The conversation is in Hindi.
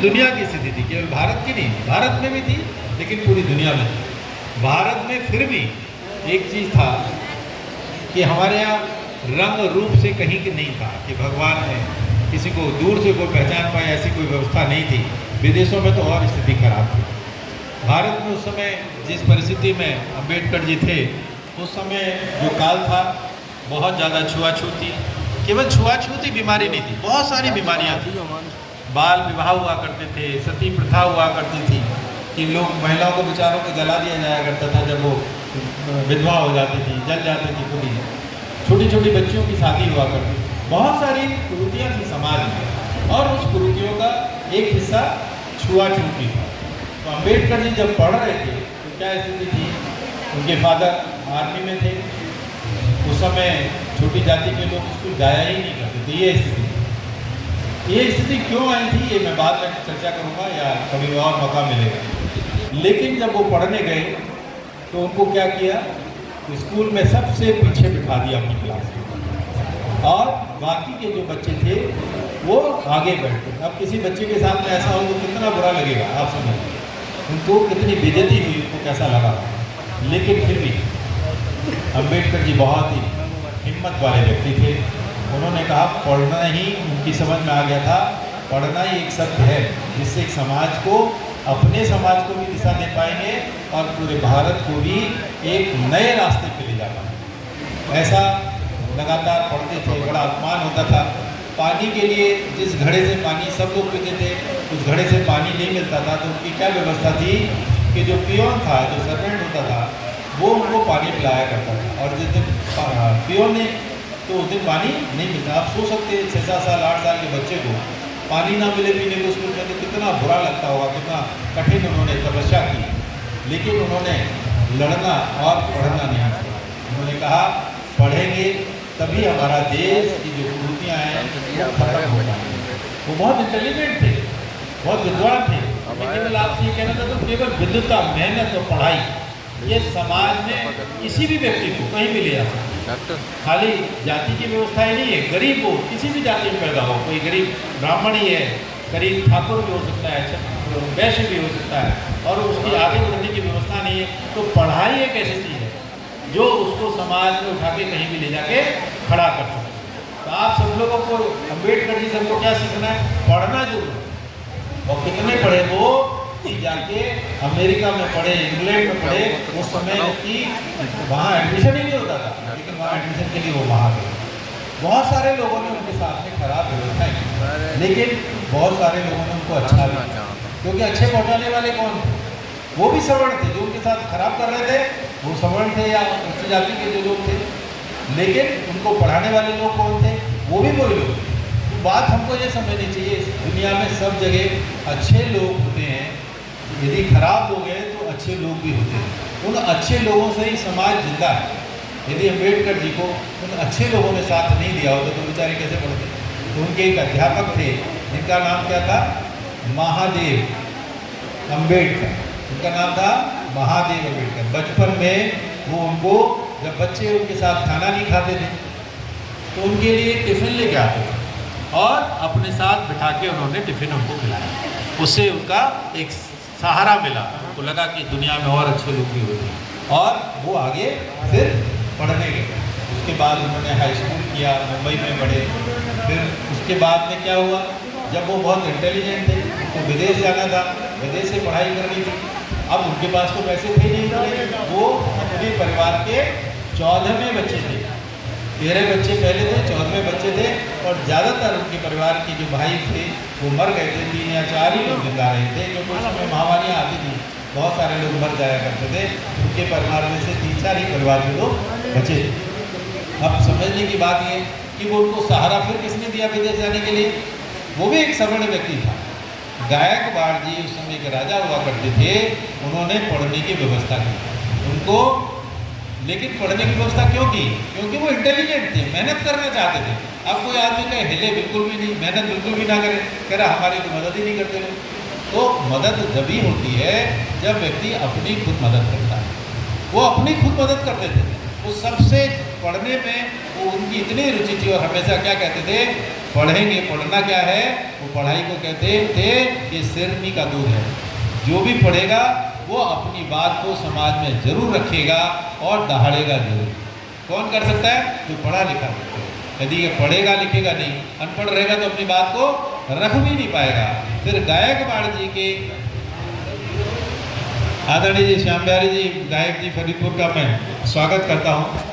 दुनिया की स्थिति थी, केवल भारत की नहीं, भारत में भी थी लेकिन पूरी दुनिया में। भारत में फिर भी एक चीज़ था कि हमारे यहाँ रंग रूप से कहीं की नहीं था कि भगवान ने किसी को दूर से कोई पहचान पाए, ऐसी कोई व्यवस्था नहीं थी। विदेशों में तो और स्थिति खराब थी। भारत में उस समय जिस परिस्थिति में अम्बेडकर जी थे, उस समय जो काल था बहुत ज़्यादा छुआछूत थी। केवल छुआछूत ही बीमारी नहीं थी, बहुत सारी बीमारियाँ थी। बाल विवाह हुआ करते थे, सती प्रथा हुआ करती थी कि लोग महिलाओं को बेचारों को जला दिया जाया करता था जब वो विधवा हो जाती थी, जल जाती थी पूरी। छोटी छोटी बच्चियों की शादी हुआ करती थी। बहुत सारी कुरीतियाँ थी समाज में और उस कुरीतियों का एक हिस्सा छुआछूत भी था। तो अम्बेडकर जी जब पढ़ रहे थे तो क्या स्थिति थी, उनके फादर आर्मी में थे। उस समय छोटी जाति के लोग स्कूल जाया ही नहीं करते थे। ये स्थिति थी। ये स्थिति क्यों आई थी ये मैं बाद में चर्चा करूँगा या कभी और मौका मिलेगा। लेकिन जब वो पढ़ने गए तो उनको क्या किया, स्कूल में सबसे पीछे बिठा दिया अपनी क्लास में और बाकी के जो बच्चे थे वो आगे बैठे। अब किसी बच्चे के साथ में ऐसा हो तो कितना बुरा लगेगा, आप समझिए उनको कितनी बेइज्जती हुई, उनको कैसा लगा। लेकिन फिर भी अम्बेडकर जी बहुत ही हिम्मत वाले व्यक्ति थे। उन्होंने कहा पढ़ना ही, उनकी समझ में आ गया था पढ़ना ही एक सत्य है जिससे एक समाज को, अपने समाज को भी दिशा दे पाएंगे और पूरे भारत को भी एक नए रास्ते पे ले जा पाएंगे। ऐसा लगातार पढ़ते थे, बड़ा अपमान होता था। पानी के लिए जिस घड़े से पानी सब लोग पीते थे, उस घड़े से पानी नहीं मिलता था तो उनकी क्या व्यवस्था थी कि जो पियोन था, जो सर्वेंट होता था, वो उनको पानी पिलाया करता था। और जिस दिन पियोन ने तो उस दिन पानी नहीं मिलता। आप सोच सकते 6-7 साल 8 साल के बच्चे को पानी ना मिले पीने को स्कूल में तो कितना बुरा लगता होगा, कितना कठिन उन्होंने तपस्या की। लेकिन उन्होंने लड़ना और पढ़ना नहीं छोड़ा। उन्होंने कहा पढ़ेंगे तभी हमारा देश की जो कुरीतियाँ हैं वो खत्म हो जाएंगी। वो बहुत इंटेलिजेंट थे, बहुत विद्वान थे। केवल आपसे ये कहना था तो केवल विद्वता, मेहनत और पढ़ाई ये समाज में किसी भी व्यक्ति को कहीं भी ले जा सकते। खाली जाति की व्यवस्था ही नहीं है, गरीब हो, किसी भी जाति में पैदा हो, कोई गरीब ब्राह्मण ही है, गरीब ठाकुर भी हो सकता है, वैश्य भी हो सकता है और उसकी आगे बढ़ने की व्यवस्था नहीं है। तो पढ़ाई एक ऐसी चीज़ है जो उसको समाज में उठा के कहीं भी ले जाके खड़ा कर सकते हैं। तो आप सब लोगों को अम्बेडकर जी से हमको क्या सीखना है, पढ़ना जरूर है। और कितने पढ़े वो कि जाके अमेरिका में पढ़े, इंग्लैंड में पढ़े। उस समय की वहाँ एडमिशन ही नहीं होता था, लेकिन वहाँ एडमिशन के लिए वो वहाँ गए। बहुत सारे लोगों ने उनके साथ में खराब व्यवस्थाएं की, लेकिन बहुत सारे लोगों ने उनको अच्छा लगा, क्योंकि अच्छे पहुँचाने वाले कौन थे, वो भी सवर्ण थे। जो उनके साथ खराब कर रहे थे वो सवर्ण थे या उच्च जाति के जो लोग थे, लेकिन उनको पढ़ाने वाले लोग कौन थे, वो भी वही लोग थे। तो बात हमको ये समझनी चाहिए, दुनिया में सब जगह अच्छे लोग होते हैं, यदि खराब लोग हैं तो अच्छे लोग भी होते हैं। उन अच्छे लोगों से ही समाज जिंदा है। यदि अम्बेडकर जी को उन अच्छे लोगों ने साथ नहीं दिया होता तो बेचारे कैसे पढ़ते। तो उनके एक अध्यापक थे जिनका नाम क्या था, महादेव अम्बेडकर। उनका नाम था महादेव अम्बेडकर। बचपन में वो उनको, जब बच्चे उनके साथ खाना नहीं खाते थे तो उनके लिए टिफ़िन लेके आते थे और अपने साथ बिठा के उन्होंने टिफ़िन उनको खिलाया। उससे उनका एक सहारा मिला, उनको लगा कि दुनिया में और अच्छे लोग भी होते हैं और वो आगे फिर पढ़ने गए। उसके बाद उन्होंने हाई स्कूल किया, मुंबई में पढ़े। फिर उसके बाद में क्या हुआ, जब वो बहुत इंटेलिजेंट थे तो विदेश जाना था, विदेश से पढ़ाई करनी थी। अब उनके पास तो पैसे थे नहीं, वो अपने परिवार के 14वें बच्चे थे। 13 बच्चे पहले थे, 14वें बच्चे थे और ज़्यादातर उनके परिवार के जो भाई थे वो मर गए थे। 3 या 4 ही लोग जिंदा रहे थे, क्योंकि उस समय महामारियाँ आती थी, बहुत सारे लोग मर जाया करते थे। उनके परिवार में से 3-4 ही परिवार के लोग बचे थे। अब समझने की बात ये कि वो उनको सहारा फिर किसने दिया विदेश जाने के लिए, वो भी एक सवर्ण व्यक्ति था। गायकवाड़ जी उस समय के राजा हुआ करते थे, उन्होंने पढ़ने की व्यवस्था की उनको। लेकिन पढ़ने की व्यवस्था क्यों की, क्योंकि वो इंटेलिजेंट थे, मेहनत करना चाहते थे। अब कोई आदमी कहे हिले बिल्कुल भी नहीं, मेहनत बिल्कुल भी ना करे, कह रहा हमारी कोई मदद ही नहीं करते लोग। तो मदद जब ही होती है जब व्यक्ति अपनी खुद मदद करता है। वो अपनी खुद मदद करते थे। वो सबसे पढ़ने में वो उनकी इतनी रुचि थी और हमेशा क्या कहते थे पढ़ेंगे। पढ़ना क्या है? वो पढ़ाई को कहते थे कि सिरनी का दूध है। जो भी पढ़ेगा वो अपनी बात को समाज में जरूर रखेगा और दहाड़ेगा जरूर। कौन कर सकता है? जो पढ़ा लिखा व्यक्ति। यदि ये पढ़ेगा लिखेगा नहीं, अनपढ़ रहेगा तो अपनी बात को रख भी नहीं पाएगा। फिर गायकवाड़ जी के आदरणीय जी श्याम बिहारी जी गायक जी फरीदपुर का मैं स्वागत करता हूँ।